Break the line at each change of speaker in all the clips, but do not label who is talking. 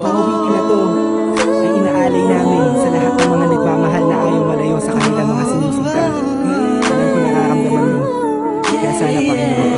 Pawitin na to ay inaalay namin sa lahat ng mga nagmamahal na ayaw malayo sa kanilang mga sinusundan. Alam ko nararamdaman mo, kaya sana pakinggan mo.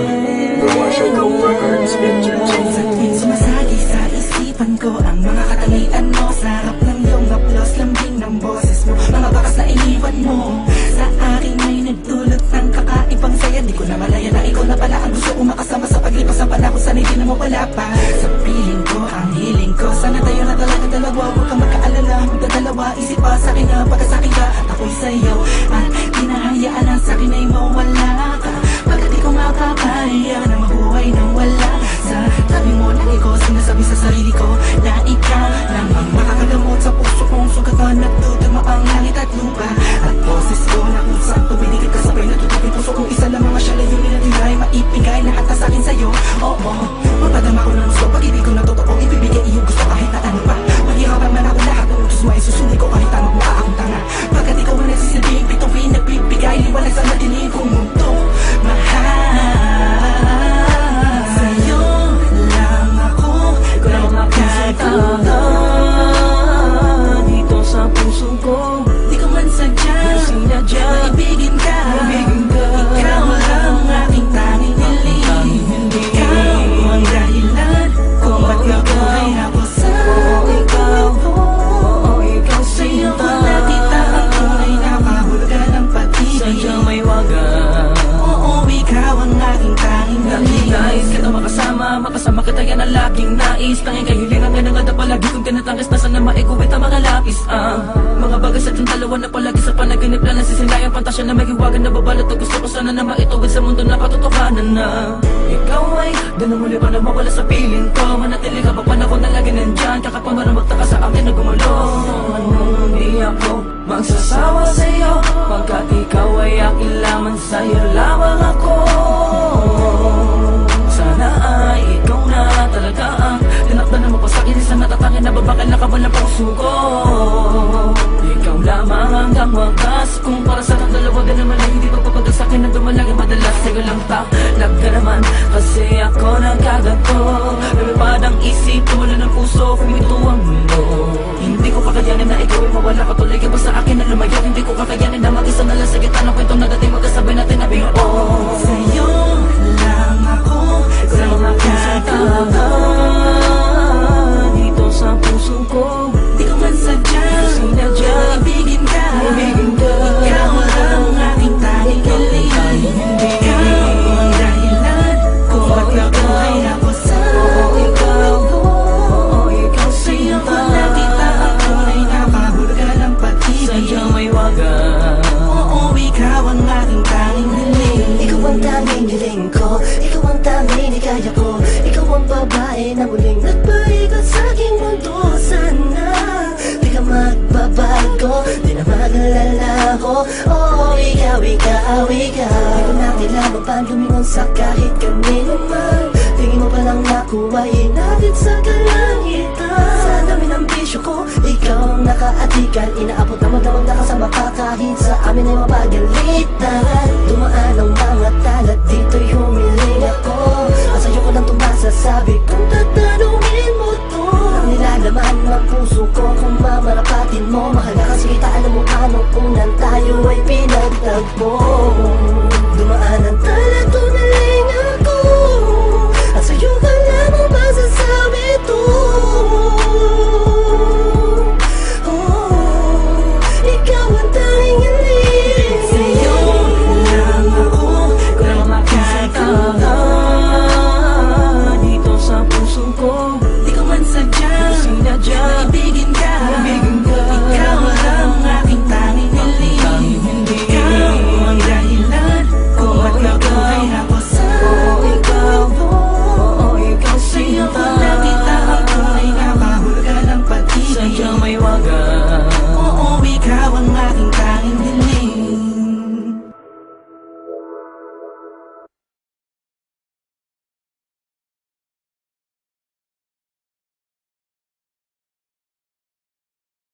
Sumasagi sa isipan ko ang mga katangian mo. Sarap ng iyong haplos, lambing ng boses mo. Mga bakas na iniwan mo sa akin ay nagdulot ng kakaibang saya. Di ko na malaya na ikaw na pala ang gusto ko makasama sa paglipas ng panahon. Sana'y di na mawala pa sa piling ko, ang hiling ko. Sana tayo na talaga dalawa, huwag kang magkaalala. Magdadalawa, isip pa sa akin na pagkasakin ka at ako'y sa'yo. At hinahayaan ang sa'kin ay mawala ka. Pagkat di ko makakaya na mabuhay nang wala sa tabi mo. Lagi ko sinasabi sa sarili ko na ikaw lamang makakagamot sa puso kong sugatan. Nagtutugma ang langit at lupa at boses ko na usap. Tumiligid ka sabay na tutupin puso kong isa lamang asya. Layunin na tinay maipigay lahat na sa'kin sa'yo. Oo, mapadama ko ng gusto. Pag-ibig ko na totoo, ibibigay iyong gusto kahit na ano pa. Maghihawang man ako lahat ng utos mo ay susunod ko kahit anong mukha akong tanga. Pagkat ikaw ang nagsisilbing bituin, nagbibigay liwanag sa madilim kong mundo. Mahal sa'yo lang ako nagkatuto.
Dito sa puso ko,
Di ko man sadya
sinadya,
maibigin ka. Ikaw lang ang aking tanging hiling. Ikaw ang dahilan kung ba't nabuhay ako sa
ikaw, oo, ikaw
sa'yo ko
sinta.
nakita ang tunay na kahulugan ng pag-ibig.
Sadyang may wagan.
Oo, ikaw ang aking tanging hiling.
Nais kita makasama kita yan ang laging nais. Tanging kahilingan nga na nga na palagi kong tinatangis na sana maikuwit ang mga lapis. Mga bagay sa ating dalawa na palagi sa panaginip lang nasisinayang pantasya na may hiwagan na babalot. At gusto ko sana na maituwid sa mundo na katotohanan na ikaw ay ganun muli pa na mawala sa piling ko. Manatili ka pa panahon na lagi nandyan. Kakapamarang magtaka sa akin na gumulo. Hindi ako magsasawa sa'yo pagkat ikaw ay akin lamang, sa'yo lamang ako. Sana ay ikaw na talaga ang tinakda na mapasakit sa natatangin na babakal na kabal ng puso ko. Ikaw lamang hanggang wagas. Kung para sa kang dalawa ka naman ay hindi magpapagal sa'kin na dumalagi madalas. Sa'yo lang talag ka naman kasi ako nagkaganto. Lumipad ang isip, tumula ng puso, kumito ang mundo. Hindi ko kakayanin na ikaw ay mawala ka. Tuloy ka ba sa akin na lumayo? Hindi ko kakayanin na mag-isa na lang sa gitna ng kwentong na dating magkasabay natin na biyo.
Sa'yo lang ako nagkatuto.
Dito sa puso ko,
Di ko man sadya
sinadya,
maibigin ka. Ikaw lang ang aking tanging hiling. Ikaw ang dahilan kung ba't nabuhay ako sa
ikaw, oo, ikaw
sa'yo ko
sinta.
nakita ang tunay na kahulugan ng pag-ibig.
Sadyang may wagan.
Oo, ikaw ang aking tanging hiling.
Ikaw ang tanging hiling ko, ikaw ang tanging nikaya ko. Ikaw ang babae na muling nagpaikot sa aking mundo. Sana di ka magbabago, di na mag-alala ko. Oh, ikaw, ikaw, ikaw. Di ko na kailangan pa lumingon sa kahit kanino man. Tingin mo palang nakuhain natin sa kalangitan. Sa dami ng bisyo ko, ikaw ang nakaatikan. Inaabot na magdamag na kasama ka kahit sa amin ay mapagalitan. Dumaan ang mga talat dito'y